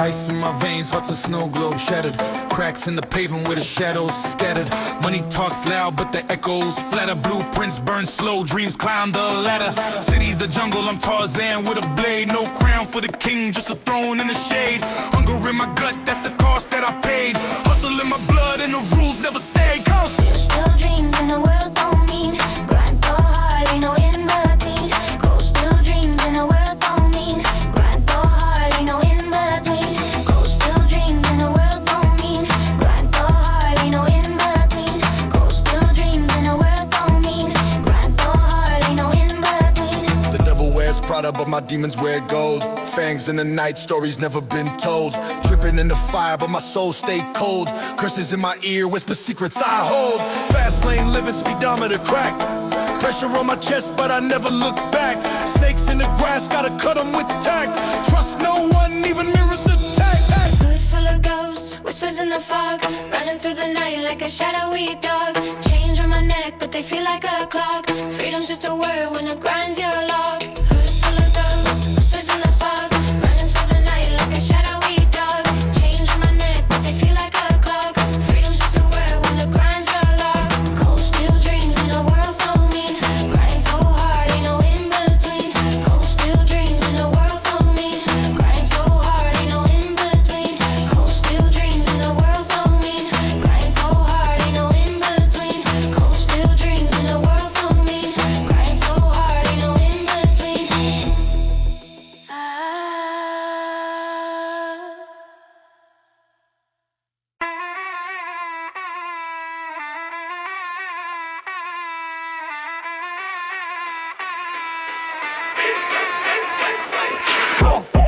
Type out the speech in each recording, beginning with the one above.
ice in my veins, hearts of snow globe shattered. Cracks in the pavement where the shadows scattered. Money talks loud, but the echoes flatter. Blueprints burn slow, dreams climb the ladder. City's a jungle, I'm Tarzan with a blade. No crown for the king, just a throne in the shade. Hunger in my gut, that's the cost that I paid. Hustle in my blood and the rules never stay. Cause there's still dreams in the world so mean. Grind so hard, ain't no in between. Cold still dreams in the world so mean. Grind so hard, ain't no in between. Cold still dreams in the world so mean. Grind so hard, ain't no in between. Cold still dreams in the world so mean. Grind so hard, ain't no in between. The devil wears Prada, but my demons wear gold. Fangs in the night, stories never been told. Dripping in the fire, but my soul stay cold. Curses in my ear, whisper secrets I hold. Fast lane living, speedometer crack. Pressure on my chest, but I never look back. Snakes in the grass, gotta cut them with tact. Trust no one, even mirrors attack. Hood full of ghosts, whispers in the fog. Running through the night like a shadowy dog. Chains on my neck, but they feel like a clock. Freedom's just a word when it grinds your log. Hood full of ghosts, whispers in the fog. Running through the night like a shadowy dog. Chains on my neck, but they feel like a clock. Freedom's just a word when it grinds your log. Cold still dreams in a world so mean. Grind so hard, ain't no in between. Cold still dreams in a world so mean. Grind so hard, ain't no in between. Cold still dreams in a world so mean. Grind so hard, ain't no in between. Cold still dreams in a world so mean. Grind so hard, ain't no in between.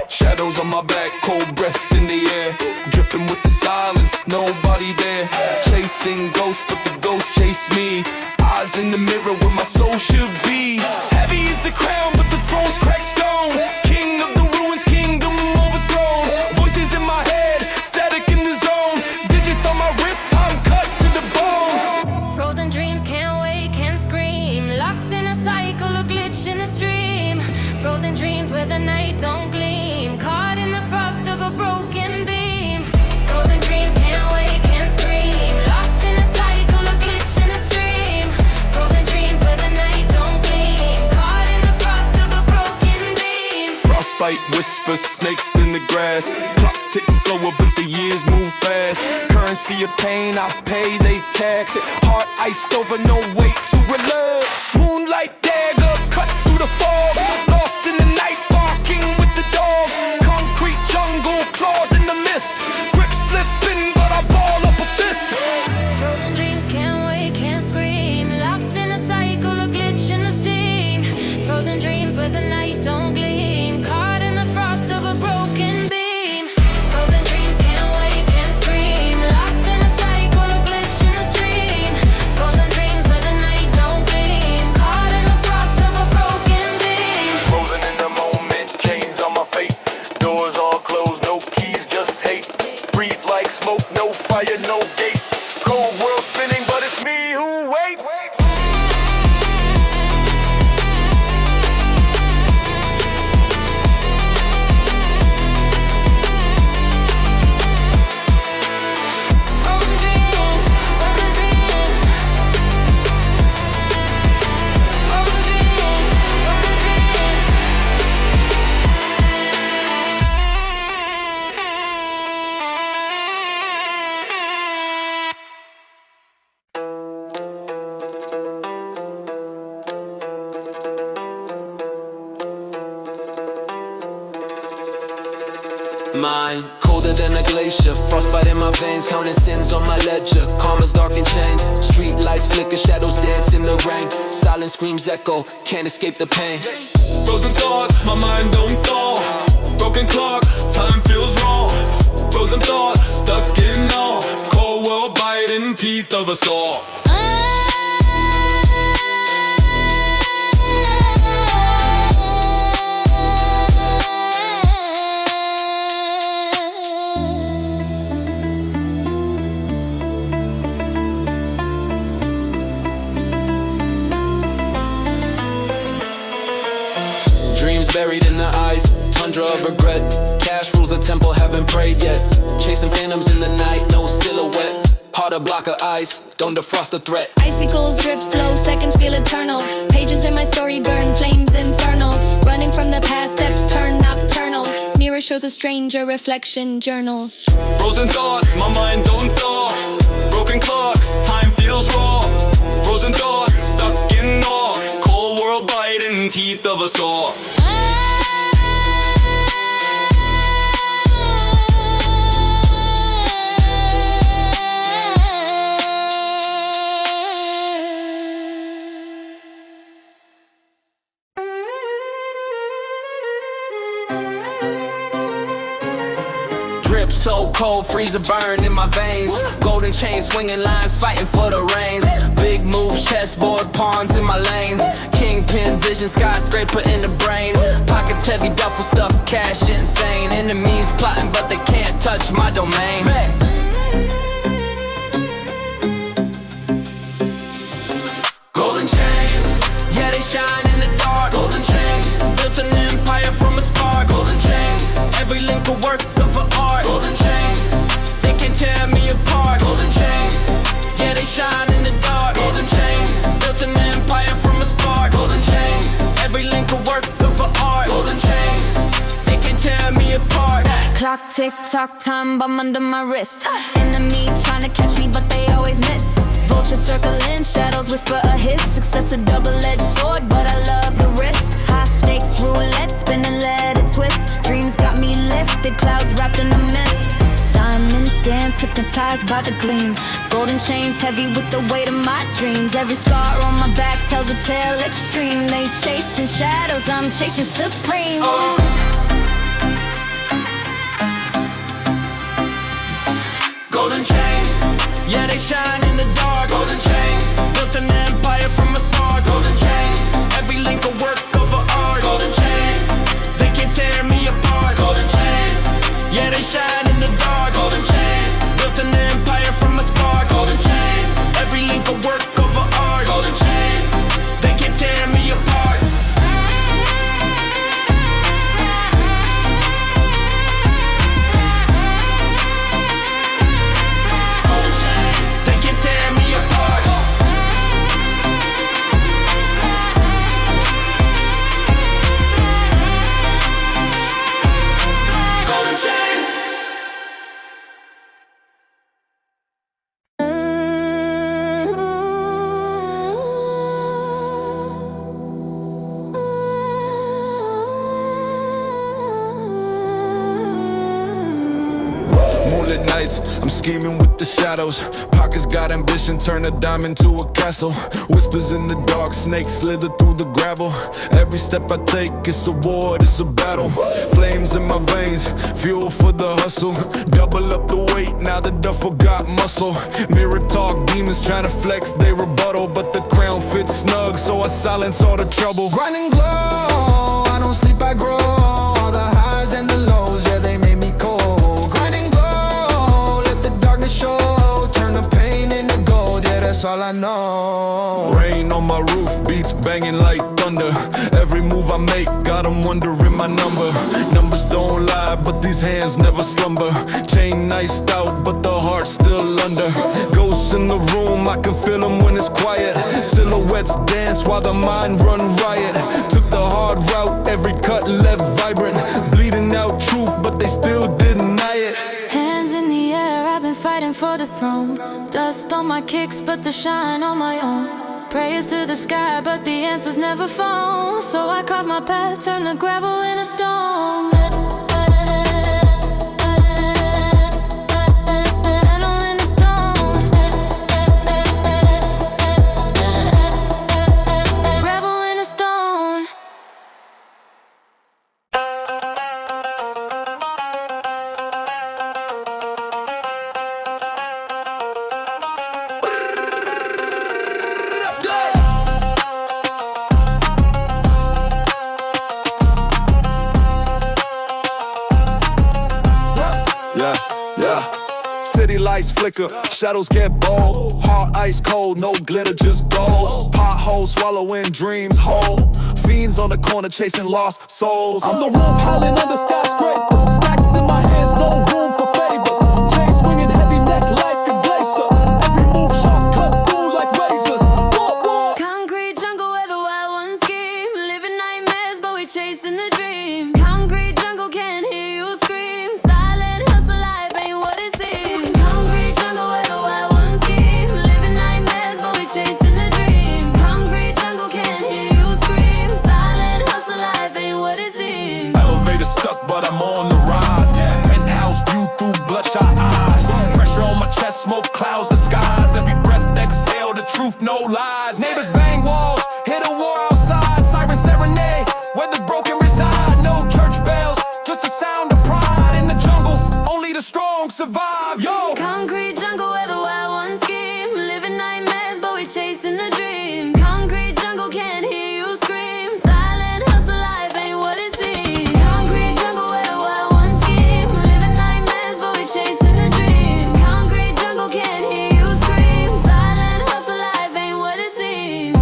Shadows on my back, cold breath in the air. Dripping with the silence, nobody there. Chasing ghosts, but the ghosts chase me. Eyes in the mirror where my soul should be. Heavy is the crown, but the throne's cracked stone. King of the ruins, kingdom overthrown. Voices in my head, static in the zone. Digits on my wrist, time cut to the bone. Frozen dreams can't wait, can't scream. Locked in a cycle, a glitch in the stream. Frozen dreams where the night don't gleam. Caught in the frost of a broken beam. Frozen dreams can't wait, can't scream. Locked in a cycle, a glitch in the stream. Frozen dreams where the night don't gleam. Caught in the frost of a broken beam. Frostbite whispers, snakes in the grass. Clock ticks slower, but the years move fast. Currency of pain, I pay, they tax it. Heart iced over, no way to relax. Moonlight dagger, cut through the fog. Lost in the night, barking with the dogs. Concrete jungle, claws in the mist. Grip slipping, but I ball up a fist. Frozen dreams can't wait, can't scream. Locked in a cycle, a glitch in the steam. Frozen dreams where the night don't gleam. Caught in the frost of a broken beam. Frozen dreams can't wait, can't scream. Locked in a cycle, a glitch in the stream. Frozen dreams where the night don't gleam. Caught in the frost of a broken beam. Frozen in the moment, chains on my fate. Doors all closed, no keys, just hate. Breathe like smoke, no fire, no gate. Cold world spinning, but it's me who waits. Frozen dreams, frozen dreams. Frozen dreams, frozen dreams. Mine, colder than a glacier. Frostbite in my veins, counting sins on my ledger. Karma's dark and chains. Street lights flicker, shadows dance in the rain. Silent screams echo, can't escape the pain. Frozen thoughts, my mind don't thaw. Broken clocks, time feels wrong. Frozen thoughts, stuck in awe. Cold world biting teeth of a saw. Dreams buried in the ice, Cassandra of regret. Cash rules the temple, haven't prayed yet. Chasing phantoms in the night, no silhouette. Hard to block of ice, don't defrost the threat. Icicles drip slow, seconds feel eternal. Pages in my story burn, flames infernal. Running from the past, steps turn nocturnal. Mirror shows a stranger, reflection journal. Frozen thoughts, my mind don't thaw. Broken clocks, time feels raw. Frozen thoughts, stuck in awe. Cold world biting, teeth of a saw. Drip so cold, freezer burn in my veins. Golden chain swinging lines, fighting for the reins. Big moves, chessboard, pawns in my lane. Kingpin vision, skyscraper in the brain. Pockets heavy, duffel stuff, cash insane. Enemies plotting, but they can't touch my domain. Golden chains, yeah they shine in the dark. Golden chains, built an empire from a spark. Golden chains, every link a work of art. Golden chains, they can tear me apart. Golden chains, yeah they shine in the dark. Golden chains, built an empire from a spark. Golden chains, every link a work of art. Golden chains, they can tear me apart. Clock tick tock, time bomb under my wrist. Enemies trying to catch me, but they always miss. Vultures circling, shadows whisper a hiss. Success a double-edged sword, but I love the risk. High stakes roulette, spin and let it twist. Dreams got me lifted, clouds wrapped in a mist. Diamonds dance, hypnotized by the gleam. Golden chains heavy with the weight of my dreams. Every scar on my back tells a tale extreme. They chasing shadows, I'm chasing supreme. Golden chains, yeah they shine in the dark. Golden chains, built an empire from a spark. Golden chains, every link a work of art. Golden chains, they can tear me apart. Golden chains, yeah they shine in the dark. Golden chains, built an empire from a spark. Golden chains, every link a work of art. Golden chains, they can tear me apart. They can tear me apart. Golden chains. Moonlit nights, I'm scheming with the shadows. Pockets got ambition, turn a diamond to a castle. Whispers in the dark, snakes slither through the gravel. Every step I take, it's a war, it's a battle. Flames in my veins, fuel for the hustle. Double up the weight, now the duffel got muscle. Mirror talk, demons trying to flex, they rebuttal. But the crown fits snug, so I silence all the trouble. Grinding glow, I don't sleep, I grow. All the highs and the lows, yeah, they made me cold. Grinding glow, let the darkness show. Turn the pain into gold, yeah, that's all I know. Rain on my roof, beats banging like thunder. Every move I make, got 'em wondering my number. Numbers don't lie, but these hands never slumber. Chain niced out, but the heart's still under. Ghosts in the room, I can feel them when it's quiet. Silhouettes dance while the mind run riot. Took the hard route, every cut left vibrant. Bleeding out truth, but they still deny it. Hands in the air, I've been fighting for the throne. Dust on my kicks, but the shine on my own. Prayers to the sky, but the answers never fall. So I carve my path, turn the gravel into stone. Metal into stone. Gravel into stone. City lights flicker, shadows get bold. Heart ice cold, no glitter, just gold. Potholes swallowing dreams whole. Fiends on the corner chasing lost souls. I'm the roof howling under skyscrapers. Stacks in my hands, no room for favors. Chain swinging heavy neck like a glacier. Every move sharp, cut through like razors. Concrete jungle where the wild ones scheme. Living nightmares, but we chasing the dream. Concrete jungle can't hear you scream. Silent hustle life ain't what it seems. Concrete jungle where the wild ones scheme. Living nightmares, but we chasing the dream. Concrete jungle can't hear you scream. Silent hustle life ain't what it seems. Elevator stuck, but I'm on the rise. Penthouse view through bloodshot eyes. Pressure on my chest, smoke clouds the skies. Every breath exhale, the truth, no lies. Neighbors bang walls, hit a war outside. Siren serenade, where the broken reside. No church bells, just the sound of pride. In the jungle, only the strong survive. Yo! Concrete jungle where the wild ones scheme. Living nightmares, but we chasing the dream. Concrete jungle can't hear you scream. Silent hustle life ain't what it seems. Concrete jungle where the wild ones scheme. Living nightmares, but we chasing the dream. Concrete jungle can't hear you scream. Silent hustle life ain't what it seems.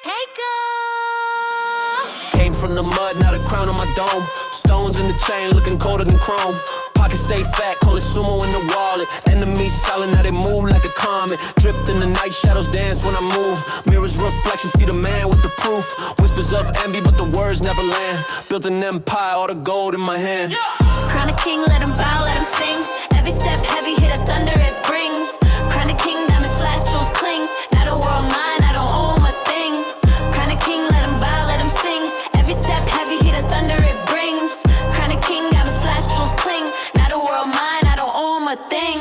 Take Came from the mud, now the crown on my dome. Stones in the chain, looking colder than chrome. Pockets stay fat, call it sumo in the wallet. Enemies silent, now they move like a comet. Dripped in the night, shadows dance when I move. Mirrors reflection, see the man with the proof. Whispers of envy, but the words never land. Built an empire, all the gold in my hand. Crown a king, let him bow, let him sing. Every step heavy, hit a thunder it brings. Crown a king, diamonds flash, jewels cling. Not a world mine, I don't own a thing. Crown a king, let him bow, let him sing. Every step heavy, hit a thunder it brings. Crown a king, diamonds flash, jewels cling. Not a world mine, I don't own a thing.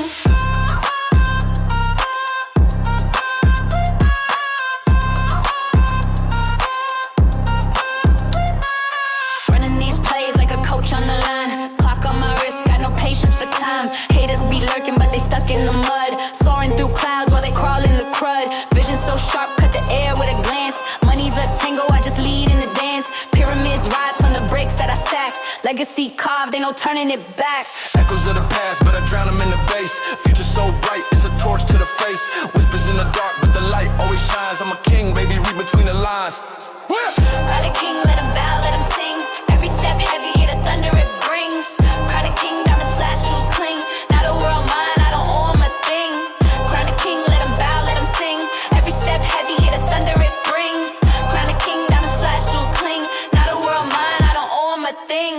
Running these plays like a coach on the line. Clock on my wrist, got no patience for time. Haters be lurking, but they stuck in the mud. Soaring through clouds while they crawl in the crud. Vision so sharp, cut the air with a glance. Money's a tango, I just lead in the dance. Pyramids rise from the bricks that I stack. Legacy carved, ain't no turning it back. Echoes of the past, but I drown them in the bass. Future so bright, it's a torch to the face. Whispers in the dark, but the light always shines. I'm a king, baby, read between the lines. Crown a king, let him bow, let him sing. Every step heavy, hit a thunder it brings. Crown a king, diamonds flash, jewels cling. Not a world mine, I don't own a thing. Crown a king, let him bow, let him sing. Every step heavy, hit a thunder it brings. Crown a king, diamonds flash, jewels cling. Not a world mine, I don't own a thing.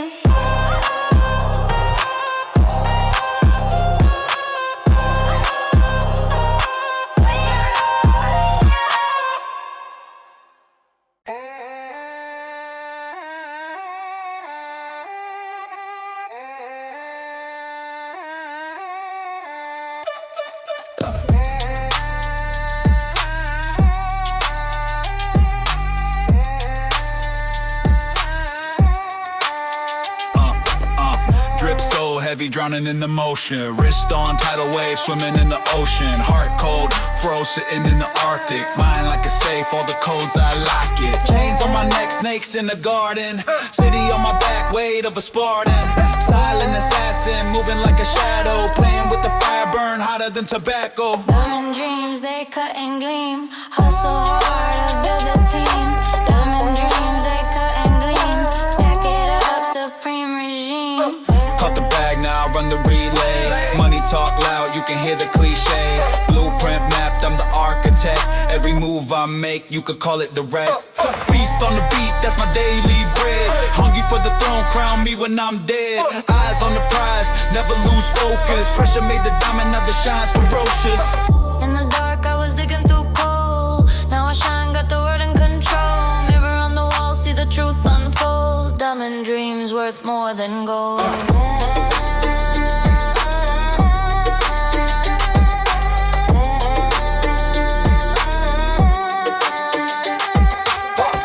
Drip so heavy, drowning in the motion. Wrist on tidal wave, swimming in the ocean. Heart cold, froze sitting in the Arctic. Mind like a safe, all the codes I lock it. Chains on my neck, snakes in the garden. City on my back, weight of a Spartan. Silent assassin, moving like a shadow. Playing with the fire, burn hotter than tobacco. Diamond dreams, they cut and gleam. Hustle hard to build a team. Diamond dreams, they cut and gleam. Stack it up, supreme regime. Caught the bag, now I run the relay. Money talk loud, you can hear the cliche. Blueprint mapped, I'm the architect. Every move I make, you could call it direct. Feast on the beat, that's my daily bread. Hungry for the throne, crown me when I'm dead. Eyes on the prize, never lose focus. Pressure made the diamond, now the shine's ferocious. In the dark, I was digging through coal. Now I shine, got the word in control. Mirror on the wall, see the truth unfold. Diamond dreams worth more than gold.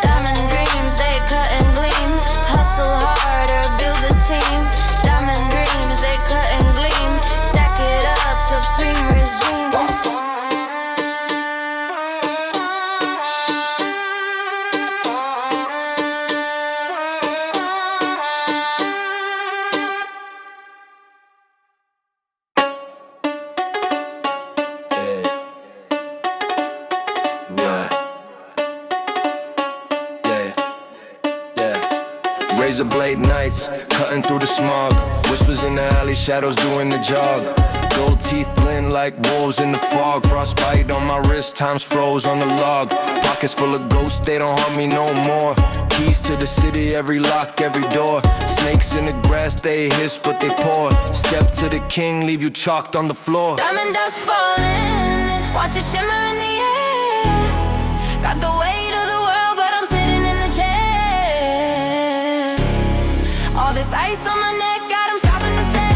Diamond dreams, they cut and gleam. Hustle razor blade nights, cutting through the smog. Whispers in the alley, shadows doing the jog. Gold teeth blend like wolves in the fog. Frostbite on my wrist, time's froze on the log. Pockets full of ghosts, they don't haunt me no more. Keys to the city, every lock, every door. Snakes in the grass, they hiss but they pour. Step to the king, leave you chalked on the floor. Diamond dust falling, watch it shimmer in the air. Got the weight of the world, but I'm sitting in the chair. All this ice on my neck, got 'em stopping to stare.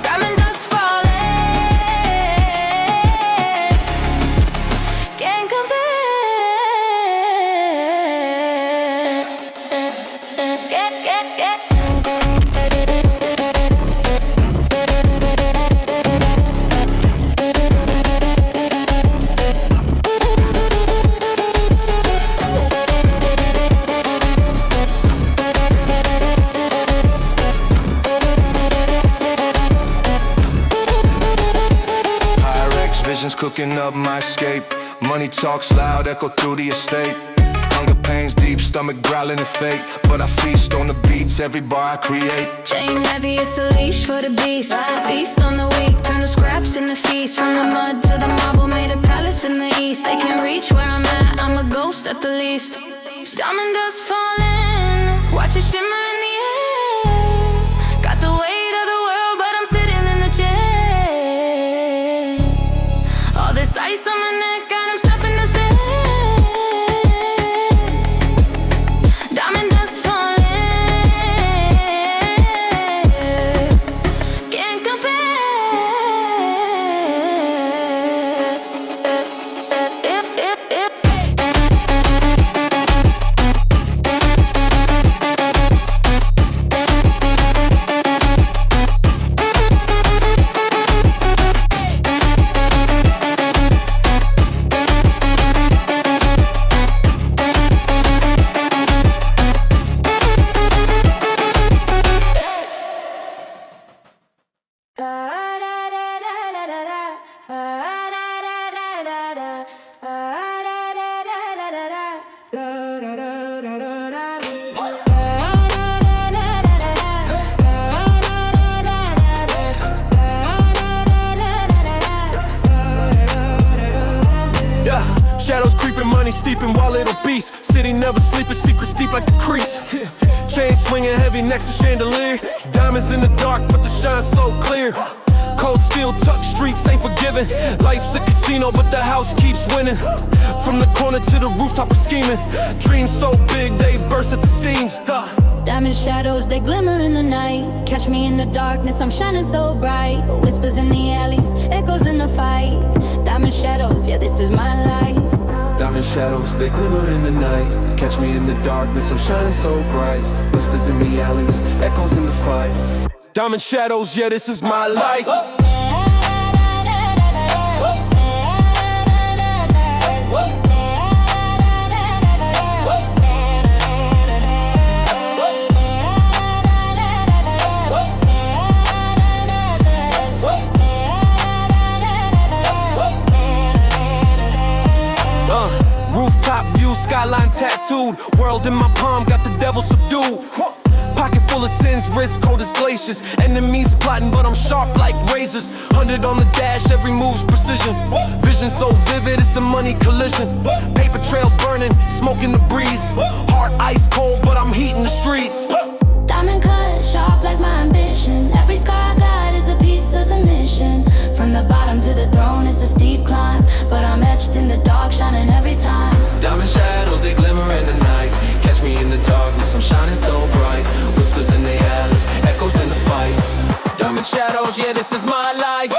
Diamond dust falling, can't compare. Cooking up my escape. Money talks loud, echo through the estate. Hunger pains deep, stomach growling and fake. But I feast on the beats, every bar I create. Chain heavy, it's a leash for the beast. Feast on the weak, turn the scraps into feast. From the mud to the marble, made a palace in the east. They can't reach where I'm at, I'm a ghost at the least. Diamond dust falling, watch it shimmer in the air. Got the weight of the world, but I'm sitting in the chair. All this ice on my neck, got 'em stopping to stare. Diamond dust falling, can't Shadows creeping, money steeping, wallet obese. City never sleeping, secrets deep like the crease. Chain swinging, heavy next to chandelier. Diamonds in the dark, but the shine's so clear. Cold steel tuck, streets ain't forgiving. Life's a casino, but the house keeps winning. From the corner to the rooftop, we're scheming. Dreams so big, they burst at the seams. Diamond shadows, they glimmer in the night. Catch me in the darkness, I'm shining so bright. Whispers in the alleys, echoes in the fight. Diamond shadows, yeah, this is my life. Diamond shadows, they glimmer in the night. Catch me in the darkness, I'm shining so bright. Whispers in the alleys, echoes in the fight. Diamond shadows, yeah, this is my life. Rooftop view, skyline tattooed. World in my palm, got the devil subdued. Pocket full of sins, wrist cold as glaciers. Enemies plotting, but I'm sharp like razors. 100 on the dash, every move's precision. Vision so vivid, it's a money collision. Paper trails burning, smoke in the breeze. Heart ice cold, but I'm heating the streets. Diamond cut, sharp like my ambition. Every scar I got is a piece of the mission. From the bottom to the throne, it's a steep climb. But I'm etched in the dark, shining every time. Diamond shadows, they glimmer in the night. Catch me in the darkness, I'm shining so bright. Whispers in the alleys, echoes in the fight. Diamond shadows, yeah, this is my life.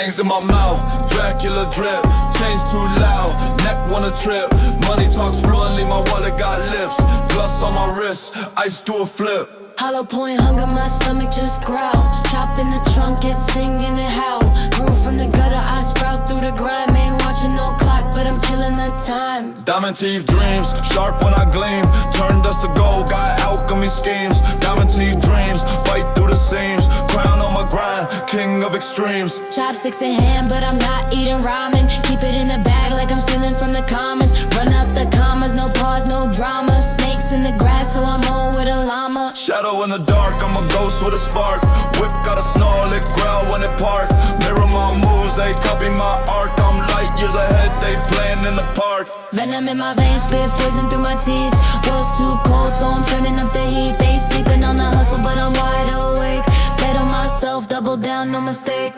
fangs in my mouth, Dracula drip, chains too loud, neck wanna trip. Money talks fluently, my wallet got lips. Gloss on my wrist, ice do a flip. Hollow point hunger, my stomach just growl. Chop in the trunk, it's singing and howl. Grew from the gutter, I sprout through the grime. Ain't watching no clock, but I'm killing the time. Diamond teeth dreams, sharp when I gleam. Turn dust to gold, got alchemy schemes. Diamond teeth dreams, fight through the seams. Crown on my grind, king of extremes. Chopsticks in hand, but I'm not eating ramen. Keep it in the bag like I'm stealing from the commons. Run up the commas, no pause, no drama. Snakes in the grass, so I'm on with a llama. Shadow in the dark, I'm a ghost with a spark. Whip got a snarl, it growl when it park. Mirror my moves, they copy my art. I'm light years ahead, they playing in the park. Venom in my veins, spit poison through my teeth. World's too cold, so I'm turning up the heat. They sleeping on the hustle, but I'm wide awake. Bet on myself, double down, no mistake.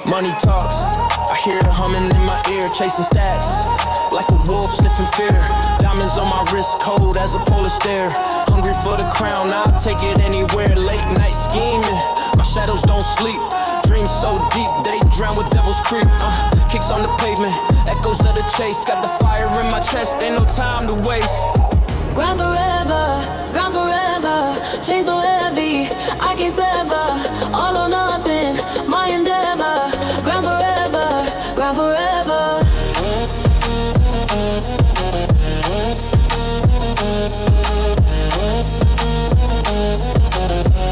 Money talks, I hear it humming in my ear, chasing stacks like a wolf sniffing fear. Diamonds on my wrist, cold as a polar stare. Hungry for the crown, I'll take it anywhere. Late night scheming, my shadows don't sleep. Dreams so deep, they drown with devil's creep. Kicks on the pavement, echoes of the chase. Got the fire in my chest, ain't no time to waste. Grind forever, chains so heavy, I can't sever. All or nothing, my endeavor. Grind forever, grind forever.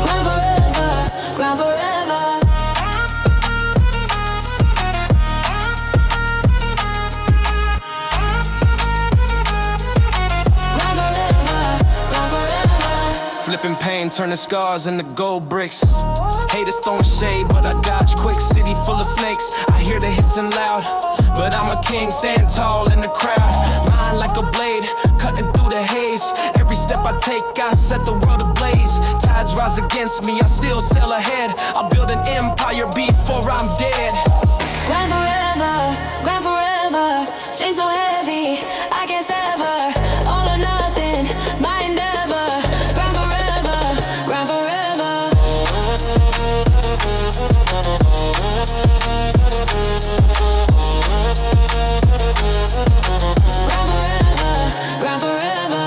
Grind forever, grind forever. Flipping pain, turning scars into gold bricks. Haters throwing shade, but I dodge quick. City full of snakes, I hear the hissing loud. But I'm a king, stand tall in the crowd. Mine like a blade, cutting through the haze. Every step I take, I set the world ablaze. Tides rise against me, I still sail ahead. I'll build an empire before I'm dead. Grind forever, chains so heavy, I can't sever. All or nothing, my endeavor. Grind forever, grind forever. Grind forever, grind forever.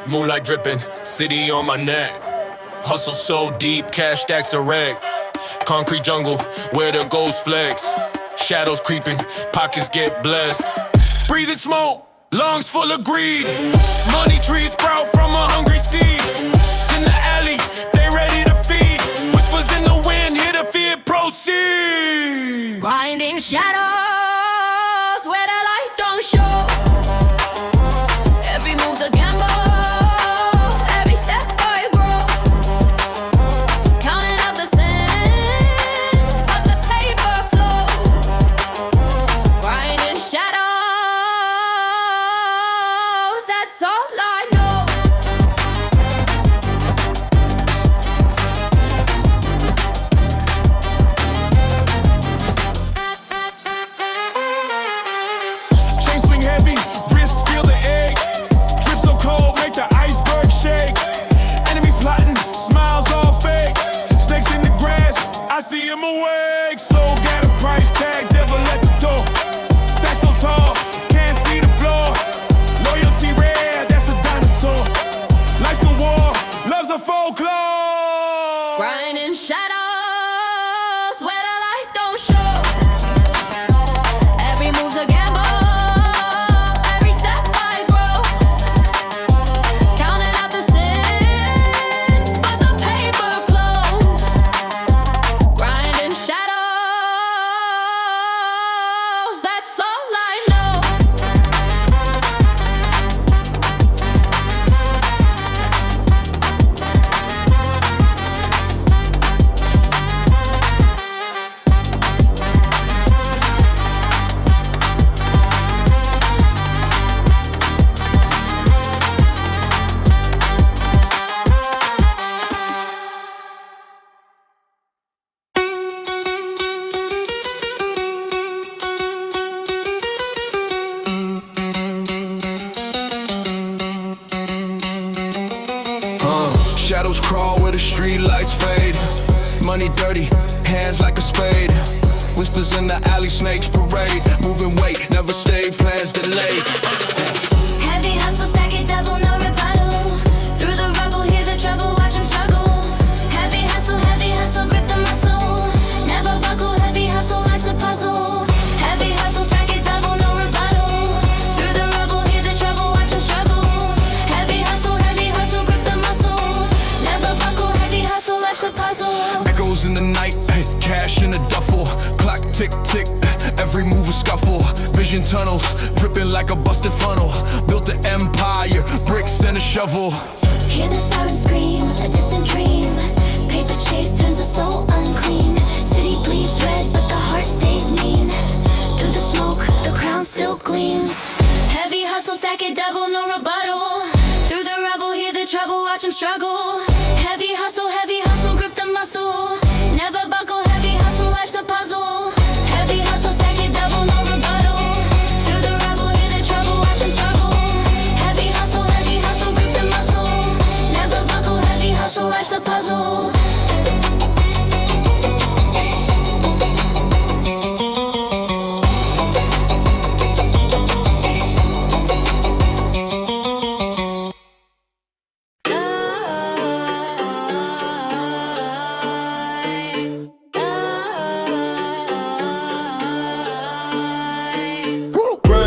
Moonlight dripping, city on my neck. Hustle so deep, cash stacks a wreck. Concrete jungle, where the ghost flex. Shadows creeping, pockets get blessed. Breathing smoke, lungs full of greed. Money trees sprout from a hungry seed. It's in the alley, they ready to feed. Whispers in the wind, hear the fear proceed. Grinding shadows where the light don't show. Every move's a gamble. Every step I grow. Counting out the cents, but the paper flows. Grinding shadows, that's all I know. crawl where the street lights fade. Money dirty, hands like a spade. Whispers in the alley, snakes parade. Moving weight, never stay, plans delayed. Heavy hustle, stack it double, no rebuttal. Through the rubble, hear the trouble, watch them struggle. Heavy hustle, grip the muscle. Never buckle, heavy hustle, life's a puzzle. Heavy hustle, stack it double, no rebuttal. Through the rubble, hear the trouble, watch them struggle. Heavy hustle, grip the muscle. Never buckle, heavy hustle, life's a puzzle. Echoes in the night, cash in a duffel. Clock tick tick, every move a scuffle. Vision tunnel, dripping like a busted funnel. Built an empire, bricks and a shovel. Hear the siren scream, a distant dream. Paper chase turns the soul unclean. City bleeds red, but the heart stays mean. Through the smoke, the crown still gleams. Heavy hustle, stack it double, no rebuttal. Through the rubble, hear the trouble, watch them struggle. Heavy hustle, grip the muscle. Never buckle, heavy hustle, life's a puzzle. Heavy hustle, stack it double, no rebuttal. Through the rubble, hear the trouble, watch them struggle. Heavy hustle, grip the muscle. Never buckle, heavy hustle, life's a puzzle.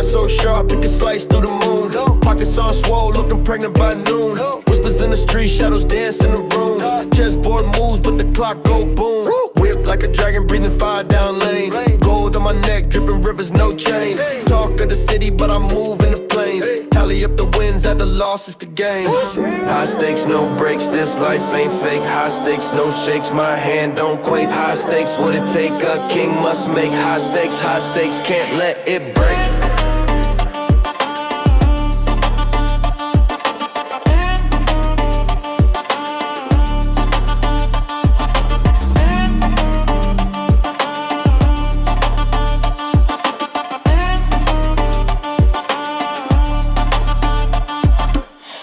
So sharp, you can slice through the moon. Pockets on swole, looking pregnant by noon. Whispers in the street, shadows dance in the room. Chessboard moves, but the clock go boom. Whip like a dragon, breathing fire down lanes. Gold on my neck, dripping rivers, no chains. Talk of the city, but I'm moving the plains. Tally up the wins, at the losses, the gain. High stakes, no breaks, this life ain't fake. High stakes, no shakes, my hand don't quake. High stakes, what it take, a king must make. High stakes, can't let it break.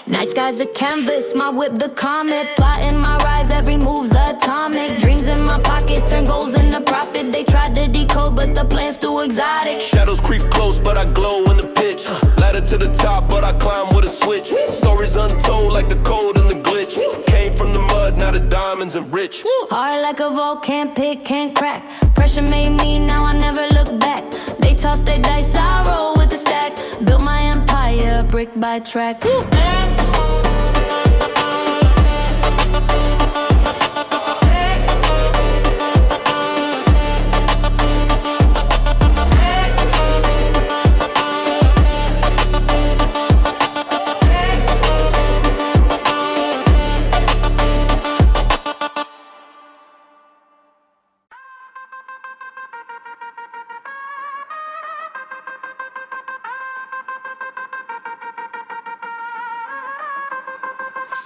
Night sky's a canvas, my whip the comet. Plotting my rise, every move's atomic. Dreams in my pocket, turn goals into profit. They tried to decode, but the plan's too exotic. Shadows creep close, but I glow in the pitch. Ladder to the top, but I climb with a switch. Stories untold like the code and the glitch. Came from the mud, now the diamonds and rich. Hard like a vault, can't pick, can't crack. Pressure made me, now I never look back. They toss their dice, I roll with the stack. Built my empire, brick by track.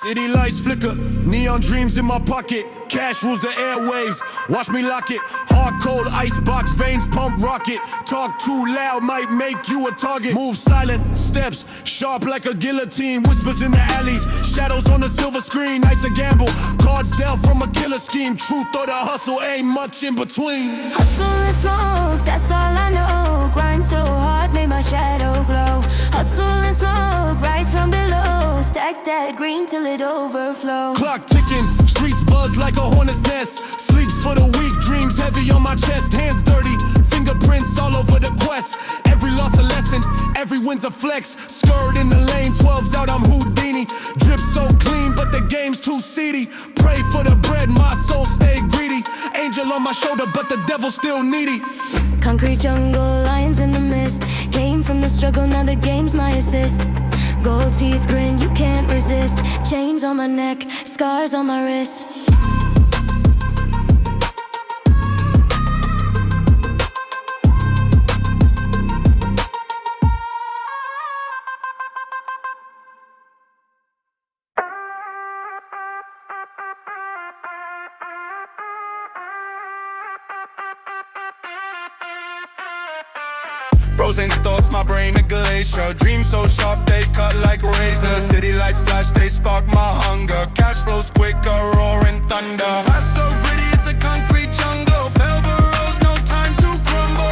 City lights flicker, neon dreams in my pocket. Cash rules the airwaves, watch me lock it. Hard cold icebox veins pump rocket. Talk too loud might make you a target. Move silent, steps sharp like a guillotine. Whispers in the alleys, shadows on the silver screen. Nights a gamble, cards dealt from a killer scheme. Truth or the hustle, ain't much in between. Hustle and smoke, that's all I know. Grind so hard, made my shadow glow. Hustle and smoke, rise from below. Stack that green till it overflow. Clock ticking, streets buzz like a hornet's nest. Sleeps for the weak, dreams heavy on my chest. Hands dirty, fingerprints all over the quest. Every loss a lesson, every win's a flex. Skirt in the lane, 12's out, I'm Houdini. Drip so clean, but the game's too seedy. Pray for the bread, my soul stay greedy. Angel on my shoulder, but the devil's still needy. Concrete jungle, lions in the mist. Came from the struggle, now the game's my assist. Gold teeth grin, you can't resist. Chains on my neck, scars on my wrist. Frozen thoughts, my brain a glacier. Dreams so sharp, they cut like razors. City lights flash, they spark my hunger. Cash flows quicker, roaring thunder. Past so gritty, it's a concrete jungle. Fell burrows, no time to crumble.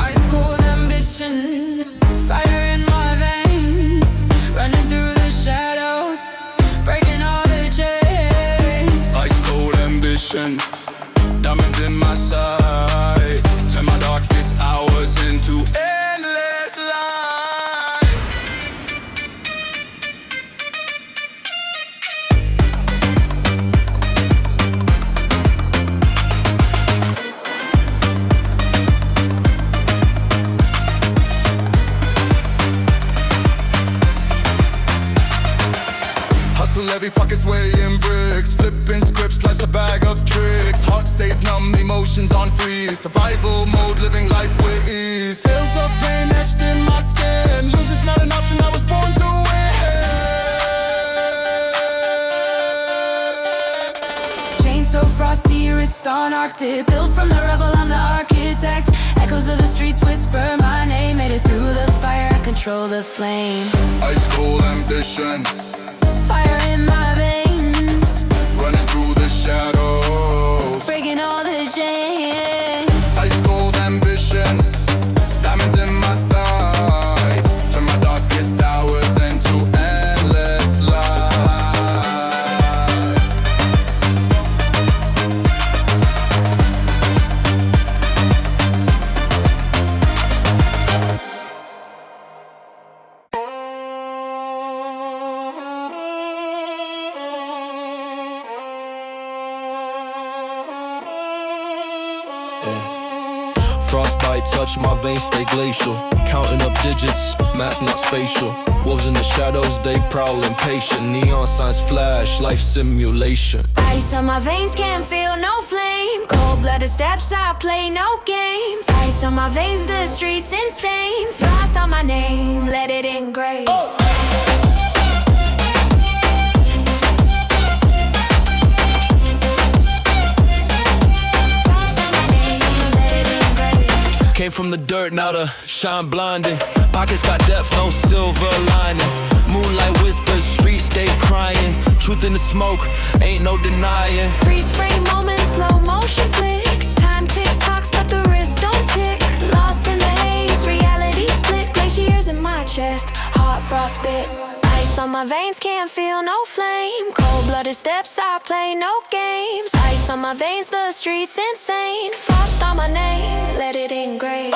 Ice cold ambition, fire in my veins, running through the shadows, breaking all the chains. Ice cold ambition, diamonds in my sight. Turn my darkest hours into endless light. Hustle every pocket's weighing bricks. Flipping scripts, life's a bag of tricks. Heart stays numb, emotions on freeze. Survival mode, living life with ease. Hills of pain etched in my skin. Lose is not an option, I was born to win. Chains so frosty, wrist on Arctic. Built from the rebel, I'm the architect. Echoes of the streets whisper my name. Made it through the fire, I control the flame. Ice cold ambition, Fire in my veins, running through the shadows. breaking all the chains. Ice cold ambition, diamonds in my sight. Turn my darkest hours into endless light. Frostbite touch, my veins stay glacial. Counting up digits, math not spatial. Wolves in the shadows, they prowl impatient. Neon signs flash, life simulation. Ice on my veins, can't feel no flame. Cold-blooded steps, I play no games. Ice on my veins, the streets insane. Frost on my name, let it engrave. Frost on my name, let it engrave. Came from the dirt, now the shine blinding. Pockets got depth, no silver lining. Moonlight whispers, streets stay crying. Truth in the smoke, ain't no denying. Freeze frame moments, slow motion flicks. Time tick tocks, but the wrist don't tick. Lost in the haze, reality split. Glaciers in my chest, hot frostbit. Ice on my veins, can't feel no flame. Cold-blooded steps, I play no games. Ice on my veins, the streets insane. Frost on my name, let it engrave.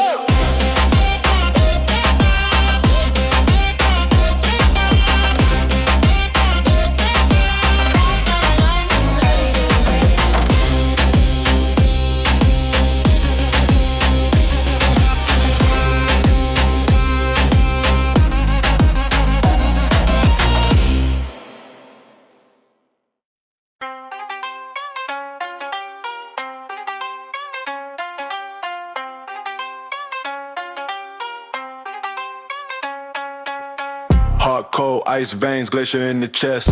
Hot cold, ice veins, glacier in the chest.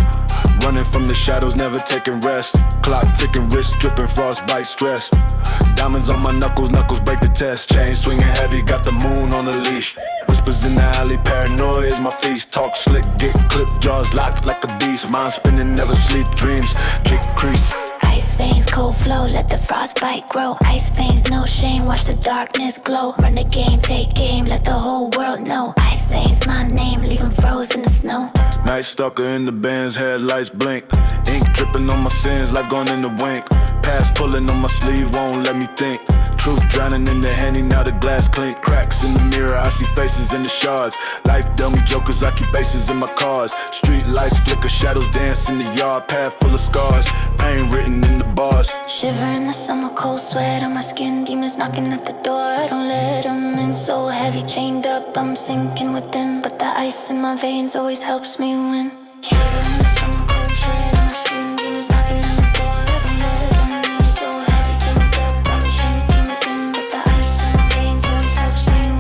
Running from the shadows, never taking rest. Clock ticking, wrist dripping, frostbite stress. Diamonds on my knuckles, knuckles break the test. Chain swinging heavy, got the moon on the leash. Whispers in the alley, paranoia is my feast. Talk slick, get clipped, jaws locked like a beast. Mind spinning, never sleep, dreams, trick crease. Ice veins, cold flow, let the frostbite grow. Ice veins, no shame, watch the darkness glow. Run the game, take aim, let the whole world know. Ice veins, my name, leave 'em froze in the snow. Night stalker in the Benz, headlights blink. Ink dripping on my sins, life gone in the wink. Past pulling on my sleeve, won't let me think. Truth drowning in the Henny, now the glass clink. Cracks in the mirror, I see faces in the shards. Life dummy jokers, I keep bases in my cars. Street lights flicker, shadows dance in the yard. Path full of scars, pain written in the bars. Shiver in the summer, cold sweat on my skin. Demons knocking at the door, I don't let them in. So heavy, chained up, I'm sinking within. But the ice in my veins always helps me win. Shiver in the summer, cold sweat on my skin. Demons knocking at the door, I don't let them in. So heavy, chained up, I'm sinking within. But the ice in my veins always helps me win.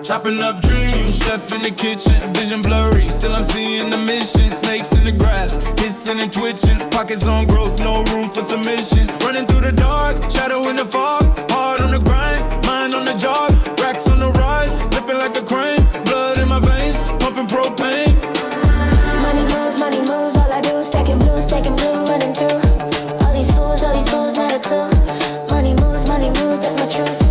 Chopping up dreams, chef in the kitchen, vision blurry. Still I'm seeing the mission. Snakes in the grass, hissing and twitching. Pockets on growth, no room for submission. Running through the dark, shadow in the fog. Hard on the grind, mind on the jog. Racks on the rise, lifting like a crane. Blood in my veins, pumping propane. Money moves, all I do is stacking blue, running through. All these fools, not a clue. Money moves, that's my truth.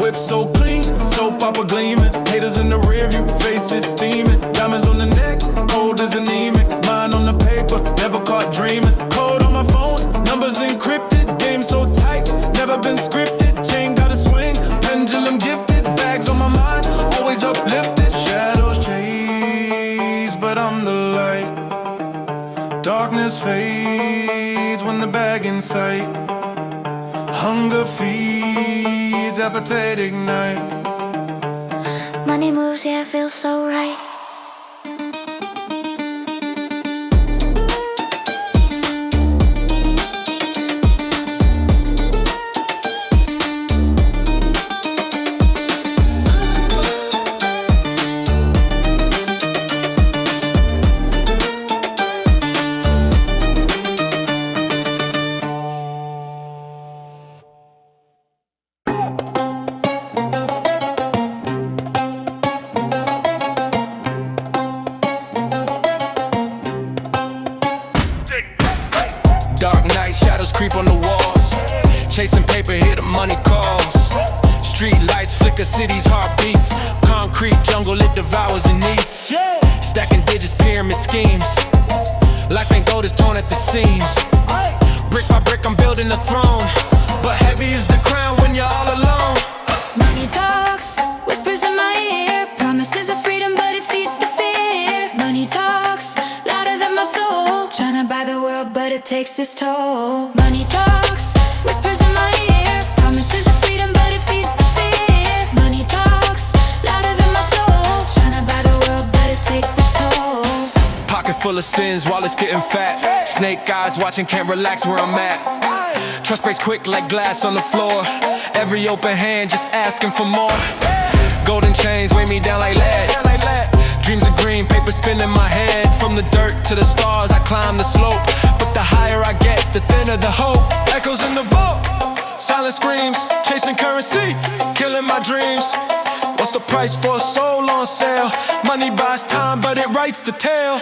Whip so clean, soap opera gleaming. Haters in the rear view, faces steaming. Diamonds on the neck, cold as anemic. Mind on the paper, never caught dreaming. Code on my phone, numbers encrypted. Game so tight, never been scripted. Chain gotta swing, pendulum gifted. Bags on my mind, always uplifted. Shadows chase, but I'm the light. Darkness fades when the bag in sight. Hunger feeds, appetite ignite. Money moves, yeah, it feels so right. Dark night shadows creep on the walls. Chasing paper, hear the money calls. Street lights flicker cities' heartbeats. Concrete jungle, it devours and eats. Stacking digits, pyramid schemes. Life ain't gold, it's torn at the seams. Brick by brick, I'm building a throne. But heavy is the crown when you're all alone. Money talks, whispers in my ear. Promises of freedom, but it feeds the fear. Money talks, louder than my soul. Tryna buy the world, but it takes its toll. Money talks, whispers in my ear. Promises of freedom, but it feeds the fear. Money talks, louder than my soul. Tryna buy the world, but it takes its toll. Pocket full of sins, wallet's getting fat. Snake eyes watching, can't relax where I'm at. Trust breaks quick like glass on the floor. Every open hand just asking for more. Golden chains weigh me down like lead. Dreams of green, paper spinning my head. From the dirt to the stars, I climb the slope. But the higher I get, the thinner the hope. Echoes in the vault, silent screams, chasing currency, killing my dreams. What's the price for a soul on sale? Money buys time, but it writes the tale.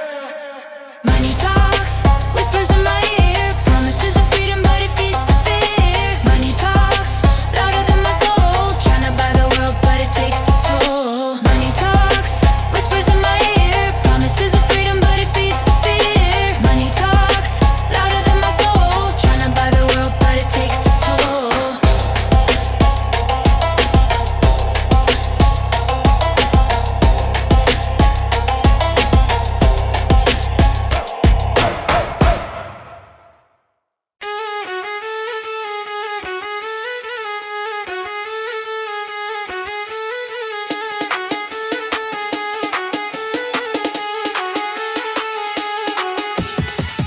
Money talks, whispers in my ear. Promises of freedom, but it feeds the fear. Money talks, louder than my soul. Tryna buy the world, but it takes its toll. Money talks, whispers in my ear. Promises of freedom, but it feeds the fear. Money talks, louder than my soul. Tryna buy the world, but it takes its toll.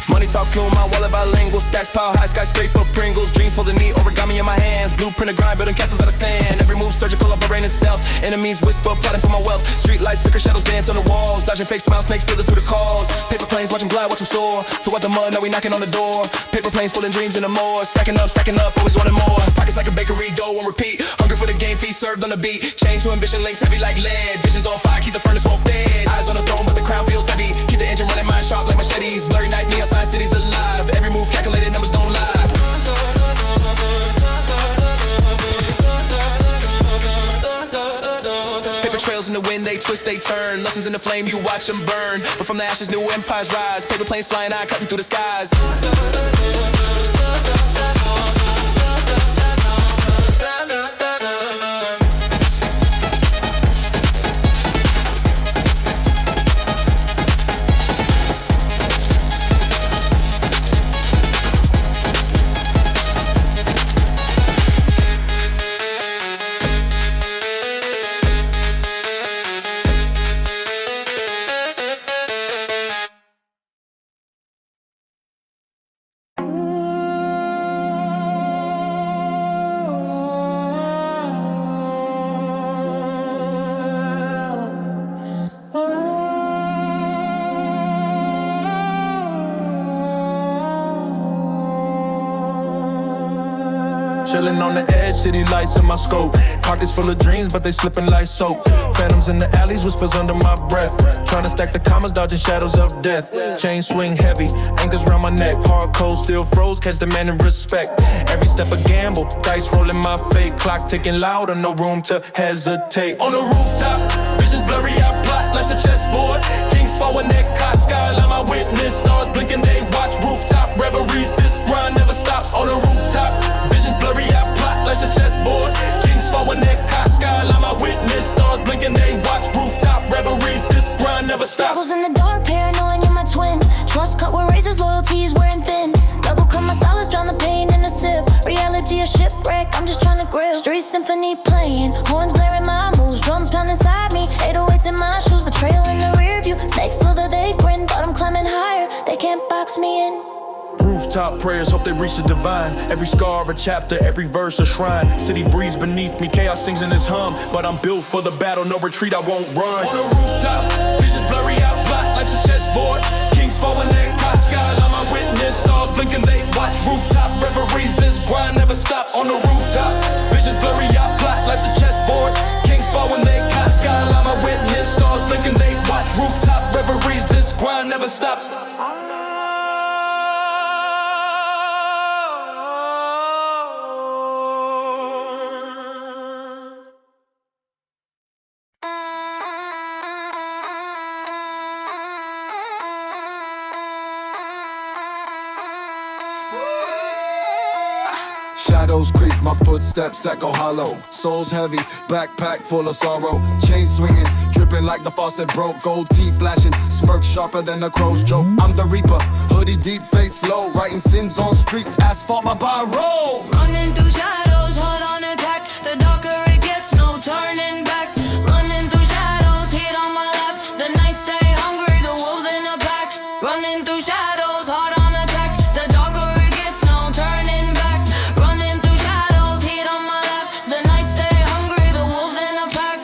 Money talk fluent, my wallet bilingual. Stacks pile high, skyscraper Pringles. Dreams folding neat, origami in my hands. Blueprint of grind, building castles out of sand. Every move surgical, operating stealth. Enemies whisper, plotting for my wealth. Street lights flicker, shadows dance on the walls. Dodging fake smiles, snakes slither through the calls. Paper planes watching glide, watch them soar. Through out the mud, now we knocking on the door. Paper planes full of dreams in the more. Stacking up, always wanting more. Pockets like a bakery, dough on repeat. Hungry for the game, feast served on the beat. Chain to ambition, links heavy like lead. Visions on fire, keep the furnace well fed. Eyes on the throne, but the crown feels heavy. Keep the engine running, mind sharp like machetes. Blurry nights, neon sign cities alive. Every move calculated, numbers don't lie. Paper trails in the wind, they twist, they turn. Lessons in the flame, you watch them burn. But from the ashes, new empires rise. Paper planes flying high, cutting through the skies. chillin' on the edge, city lights in my scope. Pockets full of dreams, but they slipping like soap. Phantoms in the alleys, whispers under my breath. Trying to stack the commas, dodging shadows of death. Chain swing heavy, anchors round my neck. Hard cold, still froze, catch demand and respect. Every step a gamble, dice rolling my fate. Clock ticking louder, no room to hesitate. On the rooftop, visions blurry, I plot, life's a chessboard. Kings fall when they're caught, skyline my witness. Stars blinking, they watch. Rooftop reveries, this grind never stops. On the rooftop, visions blurry, I plot, life's a chessboard. Kings fall when they're caught, skyline my witness. Stars blinking, they watch. Rooftop reveries, this grind never stops. Devils in the dark, paranoid, you're my twin. Trust cut with razors, loyalties wearing thin. Double cut my solids, drown the pain in a sip. Reality a shipwreck, I'm just trying to grill. Street symphony playing, horns blaring my moves. Drums pound inside me, 808s in my shoes. Betrayal in the rear view, snakes slither, they grin. But I'm climbing higher, they can't box me in. Rooftop prayers, hope they reach the divine. Every scar a chapter, every verse a shrine. City breeze beneath me, chaos sings in this hum. But I'm built for the battle, no retreat, I won't run. On the rooftop, visions blurry, I plot, life's a chessboard. Kings fall when they caught, skyline my witness. Stars blinking, they watch. Rooftop reveries, this grind never stops. On the rooftop, visions blurry, I plot, life's a chessboard. Kings fall when they caught, skyline my witness. Stars blinking, they watch. Rooftop reveries, this grind never stops. Shadows creep, my footsteps echo hollow. Soul's heavy, backpack full of sorrow. Chain swinging, dripping like the faucet broke. Gold teeth flashing, smirk sharper than a crow's joke. I'm the reaper, hoodie deep, face low. Writing sins on streets, asphalt my bar road. Running through shadows, hard on attack. The darker it gets, no turning back. Running through shadows, heat on my lap. The nights stay hungry, the wolves in the pack. Running through shadows, hard on attack. The darker it gets, no turning back. Running through shadows, heat on my lap. The nights stay hungry, the wolves in the pack.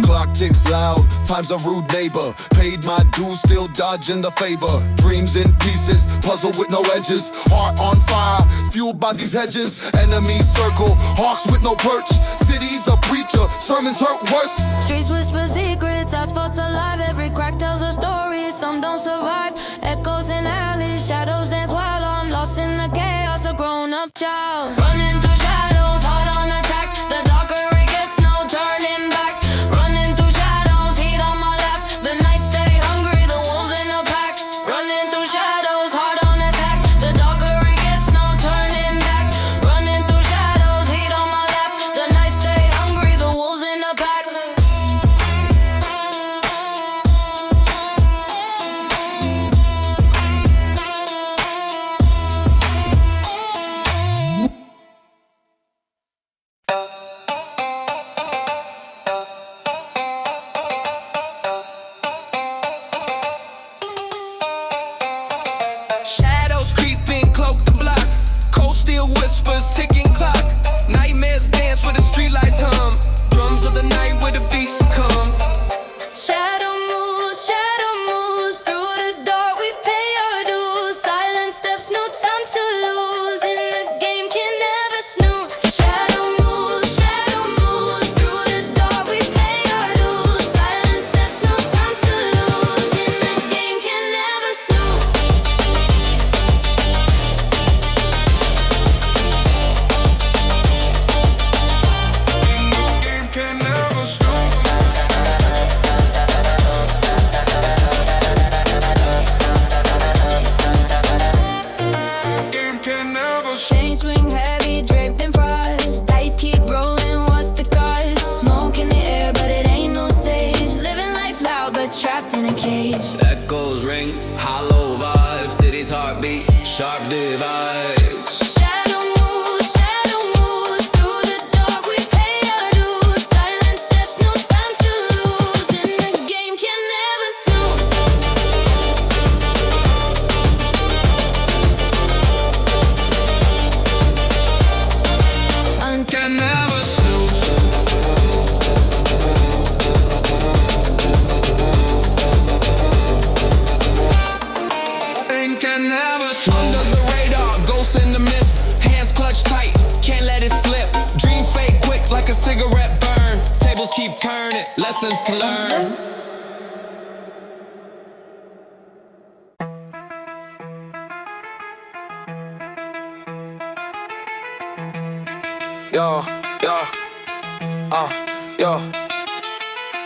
Clock ticks loud, time's a rude neighbor. Paid my dues, still dodging the favor. Dreams in pieces, puzzle with no edges. Heart on fire, fueled by these hedges. Enemies circle, hawks with no perch. City's a preacher, sermons hurt worse. Streets whisper secrets, asphalt's alive. Every crack tells a story, some don't survive. Echoes in alleys, shadows dance while I'm lost in the chaos, a grown-up child. Running through shadows, hard on attack. The darker it gets, no turning back. Running through shadows, heat on my lap. The nights stay hungry, the wolves in the pack. Running through shadows, hard on attack. The darker it gets, no turning back. Running through shadows, heat on my lap. The nights stay hungry, the wolves in the pack. Shadows creeping, cloak the block. Cold steel whispers, ticking clock. Nightmares dance with the streetlights hum. Drums of the night where the beasts come. Shadow moves through the dark. We pay our dues. Silent steps, no time to lose. In the game, can never snooze. Shadow moves through the dark. We pay our dues. Silent steps, no time to lose. In the game, can never snooze. Game can never stop. Game can never stop. Chain swing heavy, draped in frost. Dice keep rolling, what's the cost? Smoke in the air, but it ain't no sage. Living life loud, but trapped in a cage. Echoes ring, hollow vibes. City's heartbeat, sharp divides. Shadow moves through the dark. We pay our dues. Silent steps, no time to lose. In the game, can never snooze. Can never snooze. turn it, lessons to learn. Yo.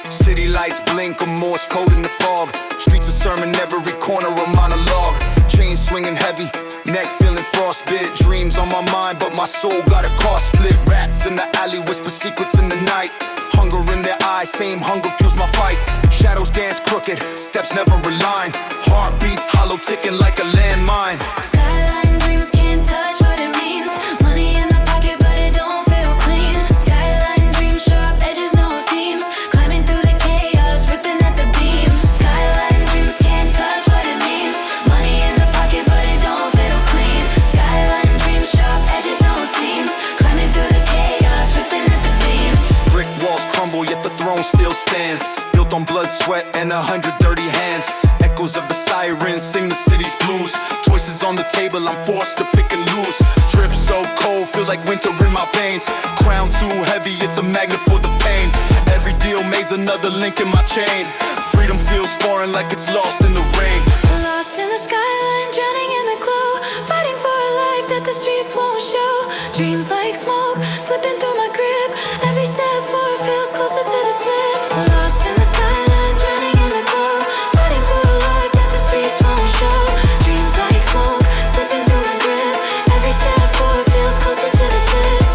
City lights blink, a Morse code in the fog. Streets a sermon, every corner a monologue. Chain swinging heavy, neck feeling frostbit. Dreams on my mind, but my soul got a car split. Rats in the alley, whisper secrets in the night. Hunger in their eyes, same hunger fuels my fight. Shadows dance crooked, steps never align. Heartbeats hollow, ticking like a landmine. Skyline dreams can't touch what it means. Money in the pocket, but it don't feel clean. Skyline dreams, sharp edges, no seams. Climbing through the chaos, ripping at the beams. Skyline dreams can't touch what it means. Money in the pocket, but it don't feel clean. Skyline dreams, sharp edges, no seams. Climbing through the chaos, ripping at the beams. Brick walls crumble, yet the throne still stands. Built on blood, sweat, and 100 dirty hands. Echoes of the sirens sing the city's blues. Choices on the table, I'm forced to pick and lose. Drip so cold, feel like winter in my veins. Crown too heavy, it's a magnet for the pain. Every deal made's another link in my chain. Freedom feels foreign, like it's lost in the rain. Lost in the skyline, drowning in the glow. Fighting for a life that the streets won't show. Dreams like smoke, slipping through my grip. Every step forward feels closer to the slip. Lost in the skyline, drowning in the glow. Fighting for a life that the streets won't show. Dreams like smoke, slipping through my grip. Every step forward feels closer to the slip.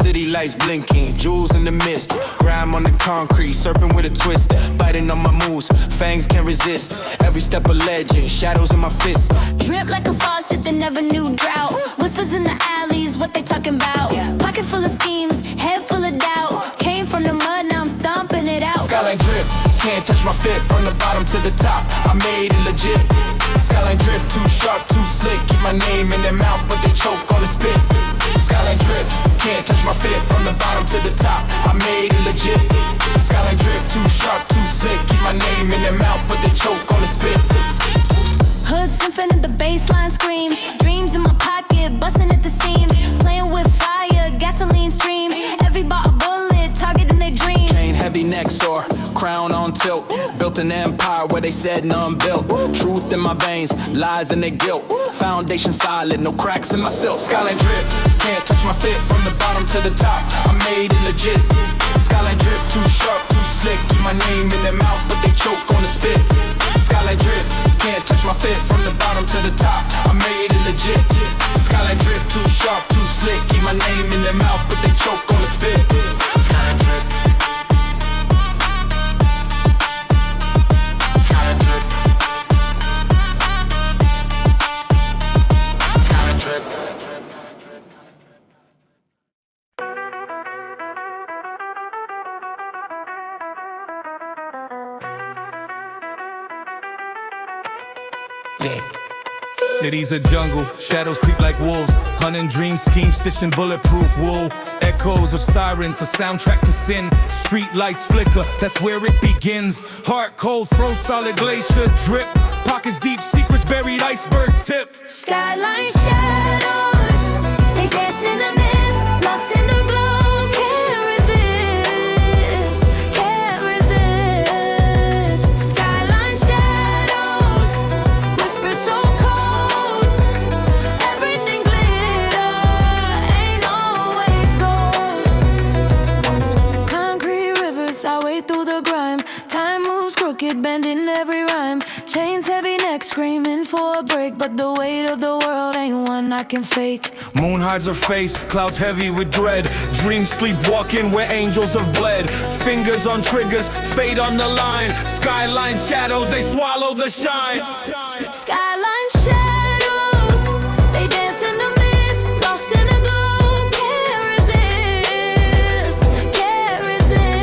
City lights blinking, jewels in the mist. Grime on the concrete, serpent with a twist. Biting on my moves, fangs can't resist. Every step a legend, shadows in my fist. Drip like a faucet that never knew drought. Whispers in the alleys, what they talking about? Pocket full of schemes, head full of doubt. Came from the mud, now I'm stomping it out. Skyline drip, can't touch my fit from the bottom to the top. I made it legit. Skyline drip, too sharp, too slick. Keep my name in their mouth, but they choke on the spit. Skyline drip, can't touch my fit from the bottom to the top. I made it legit. Skyline drip, too sharp, too slick. Keep my name in their mouth, but they choke on the spit. Hood symphony, the baseline screams. Dreams in my pocket, busting at the seams. Playing with fire, gasoline streams. Every bottle bullet, targeting their dreams. Chain heavy neck sore, crown on tilt. Built an empire where they said none built. Truth in my veins, lies in their guilt. Foundation solid, no cracks in my silk. Skyline drip, can't touch my fit from the bottom to the top. I made it legit. Skyline drip, too sharp, too slick. Keep my name in their mouth, but they choke on the spit. Skyline drip, can't touch my fit from the bottom to the top. I made it legit. Skyline drip, too sharp, too slick. Keep my name in their mouth, but they choke on the spit. Skyline drip. Skyline drip. Skyline drip. City's a jungle, shadows creep like wolves. Hunting dreams, schemes, stitching bulletproof wool. Echoes of sirens, a soundtrack to sin. Street lights flicker, that's where it begins. Heart cold, froze solid glacier drip. Pockets deep, secrets buried, iceberg tip. Skyline shadows, they dance in the mist, lost in the glow, can't resist, can't resist. Skyline shadows, whisper so cold, everything glitter, ain't always gold. Concrete rivers, I wade through the grime, time moves crooked, bending every rhyme. Chains heavy, neck screaming for a break, but the weight of the world ain't one I can fake. Moon hides her face, clouds heavy with dread. Dreams sleepwalking where angels have bled. Fingers on triggers, fate on the line. Skyline shadows, they swallow the shine. Skyline shadows, they dance in the mist, lost in the glow, can't resist, can't resist.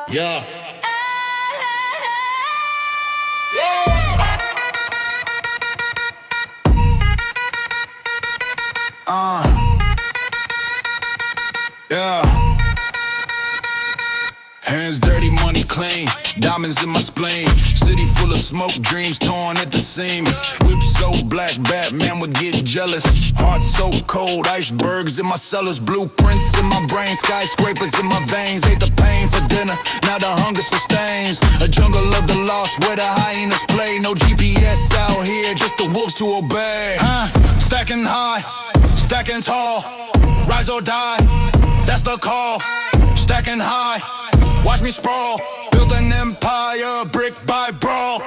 Yeah. Yeah. Hands dirty, money clean, diamonds in my spleen. City full of smoke, dreams torn at the seam. Whip so black, Batman would get jealous. Heart so cold, icebergs in my cellars. Blueprints in my brain, skyscrapers in my veins. Ate the pain for dinner, now the hunger sustains. A jungle of the lost where the hyenas play. No GPS out here, just the wolves to obey. Stackin high, stacking tall. Rise or die, that's the call. Stackin high, watch me sprawl. Build an empire, brick by brawl.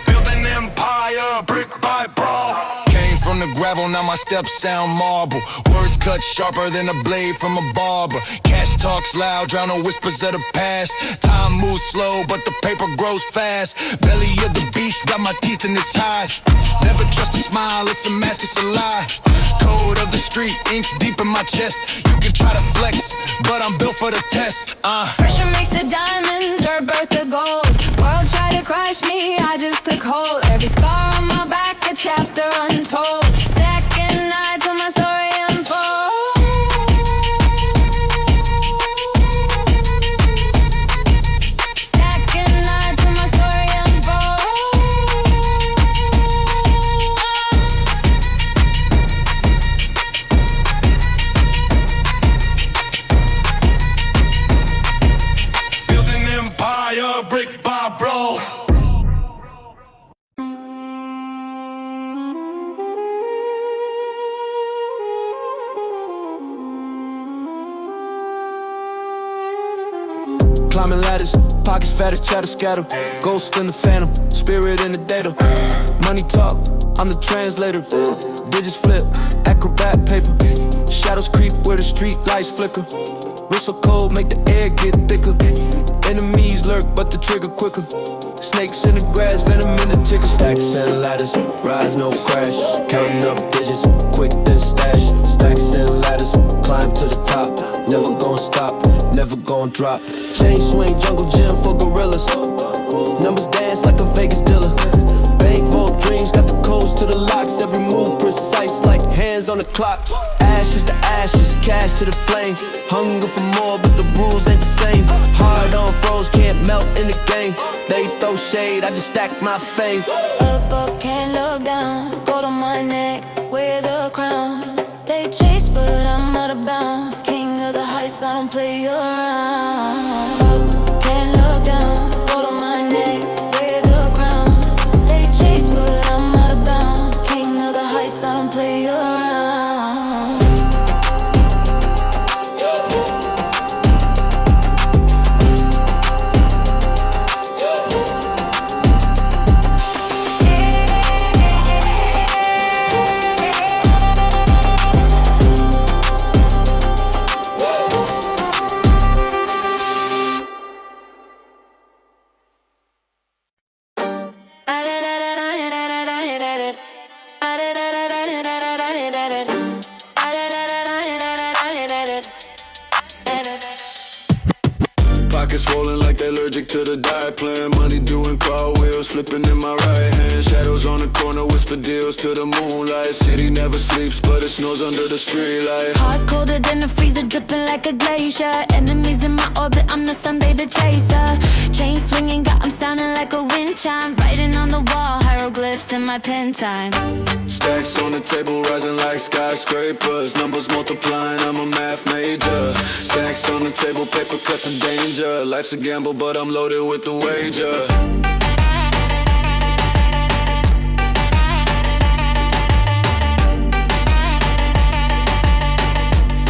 Build an empire, brick by brawl. Came from the gravel, now my steps sound marble. Words cut sharper than a blade from a barber. Cash talks loud, drown the whispers of the past. Time moves slow, but the paper grows fast. Belly of the beast, got my teeth in its hide. Never trust a smile, it's a mask, it's a lie. Code of the street, ink deep in my chest. You can try to flex, but I'm built for the test. Pressure makes the diamonds, dirt birth the gold. World tried to crush me, I just took hold. Every scar on my back, a chapter untold. Second night till my story unfolds. Second night till my story unfolds. Build an empire, brick by brawl. Climbing ladders, pockets fatter, chatter scatter. Ghost in the phantom, spirit in the data. Money talk, I'm the translator. Digits flip, acrobat paper. Shadows creep where the street lights flicker. Whistle cold, make the air get thicker. Enemies lurk, but the trigger quicker. Snakes in the grass, venom in the ticker. Stacks and ladders, rise no crash. Counting up digits, quick then stash. Stacks and ladders, climb to the top. Never gonna stop, never gonna drop. Chain swing, jungle gym for gorillas. Numbers dance like a Vegas dealer. Bank vault dreams, got the codes to the locks. Every move precise like hands on the clock. Ashes to ashes, cash to the flame. Hunger for more, but the rules ain't the same. Hard on froze, can't melt in the game. They throw shade, I just stack my fame. Up, up, can't look down. Gold on my neck, wear the crown. They chase, but I'm out of bounds. King of the heights, I don't play around. Up, can't look down. Gold on my neck, wear the crown. They chase, but I'm out of bounds. King of the heights, I don't play around. Pockets swollen like they allergic to the diet plan. Money doing cartwheels, flipping in my right hand. Shadows on the corner, whisper deals to the moonlight. City never sleeps, but it snows under the streetlight. Hot colder than a freezer, dripping like a glacier. Enemies in my orbit, I'm the Sunday the chaser. Chain swinging, got 'em sounding like a wind chime. Writing on the wall, hieroglyphs in my pen time. Stacks on the table, rising like skyscrapers. Numbers multiplying, I'm a math major. Stacks on the table, paper cuts of danger. Life's a gamble, but I'm loaded with the wager.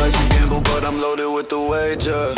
Life's a gamble, but I'm loaded with the wager.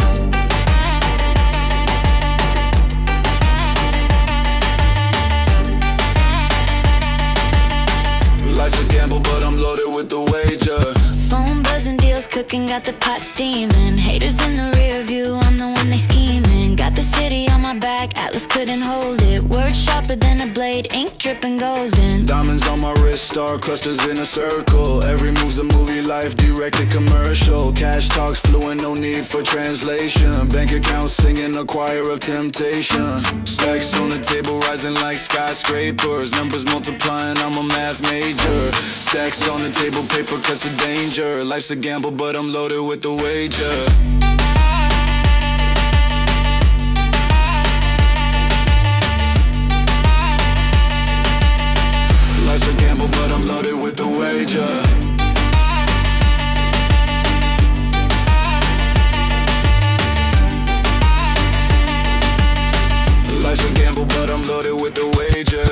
Life's a gamble, but I'm loaded with the wager. Phone buzzing, deals cooking, got the pot steaming. Haters in the rear view, I'm the one they scheming. Got the city on my back, Atlas couldn't hold it. Words sharper than a blade, ink dripping golden. Diamonds on my wrist, brightest star clusters in a circle. Every move's a movie, life directed commercial. Cash talks fluent, no need for translation. Bank accounts singing a choir of temptation. Stacks on the table rising like skyscrapers. Numbers multiplying, I'm a math major. Stacks on the table, paper cuts of danger. Life's a gamble, but I'm loaded with the wager. Life's a gamble, but I'm loaded with the wager. Life's a gamble, but I'm loaded with the wager.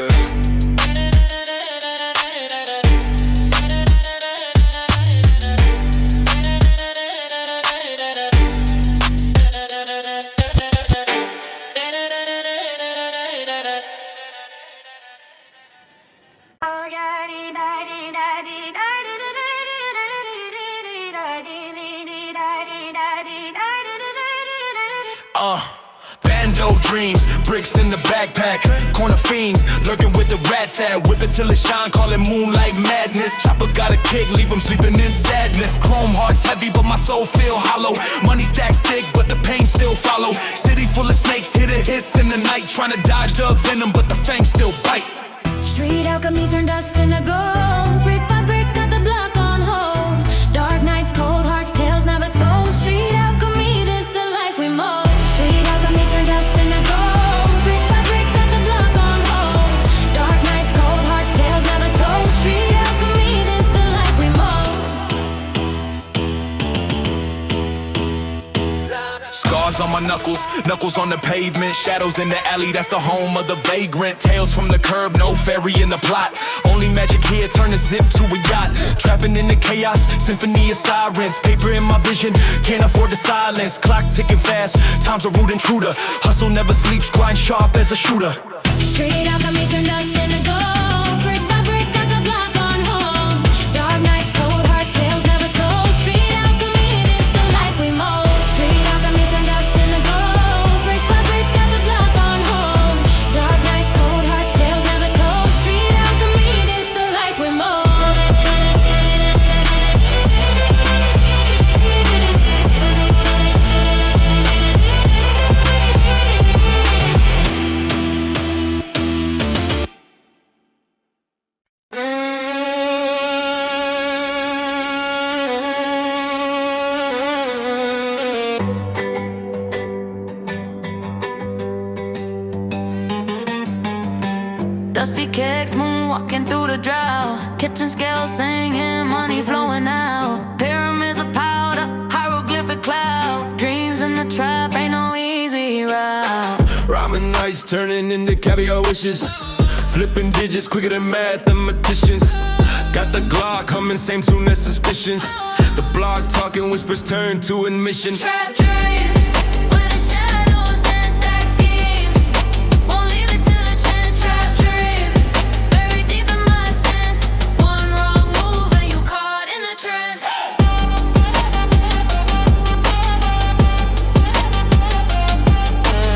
Bando dreams, bricks in the backpack. Corner fiends, lurking with the rats at. Whip it till it shine, call it moonlight madness. Chopper got a kick, leave them sleeping in sadness. Chrome hearts heavy, but my soul feel hollow. Money stacks thick, but the pain still follow. City full of snakes, hit a hiss in the night. Trying to dodge the venom, but the fangs still bite. Street alchemy turned dust into gold. Brick by brick, got the block on hold. Dark nights, cold hearts, tales never told. Street alchemy, this the life we mold. Street alchemy turned dust into gold. Brick by brick, got the block on hold. Dark nights, cold hearts, tales never told. Street alchemy, this the life we mold. Scars on my knuckles, knuckles on the pavement. Shadows in the alley, that's the home of the vagrant. Tales from the curb, no fairy in the plot. Only magic here, turn a zip to a yacht. Trapping in the chaos, symphony of sirens. Paper in my vision, can't afford the silence. Clock ticking fast, time's a rude intruder. Hustle never sleeps, grind sharp as a shooter. Street alchemy turned dust into gold. Brick by brick, got the block on hold. Dark nights, cold hearts, tales never told. Street alchemy, this the life we mold. Street alchemy turned dust into gold. Brick by brick, got the block on hold. Dark nights, cold hearts, tales never told. Street alchemy, this the life we mold. Dusty kicks, moonwalking through the drought. Kitchen scales singing, money flowing out. Pyramids of powder, hieroglyphic cloud. Dreams in the trap, ain't no easy route. Ramen nights turning into caviar wishes. Flipping digits quicker than mathematicians. Got the Glock humming, same tune as suspicions. The block talking whispers turn to admission. Trap dreams, where the shadows dance, stack schemes. Won't leave it to the chance. Trap dreams, buried deep in my stance. One wrong move and you caught in a trance.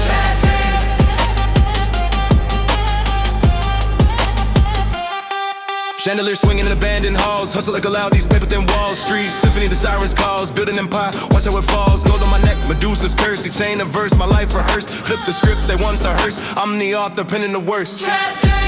Trap dreams. Chandelier swinging in abandoned halls. Hustle like a loud, these paper thin walls. Streets, symphony, the sirens calls. Building empire, watch how it falls. Gold on my neck, Medusa's curse. Chain a verse, my life rehearsed. Flip the script, they want the hearse. I'm the author, penning the worst. Trap dreams.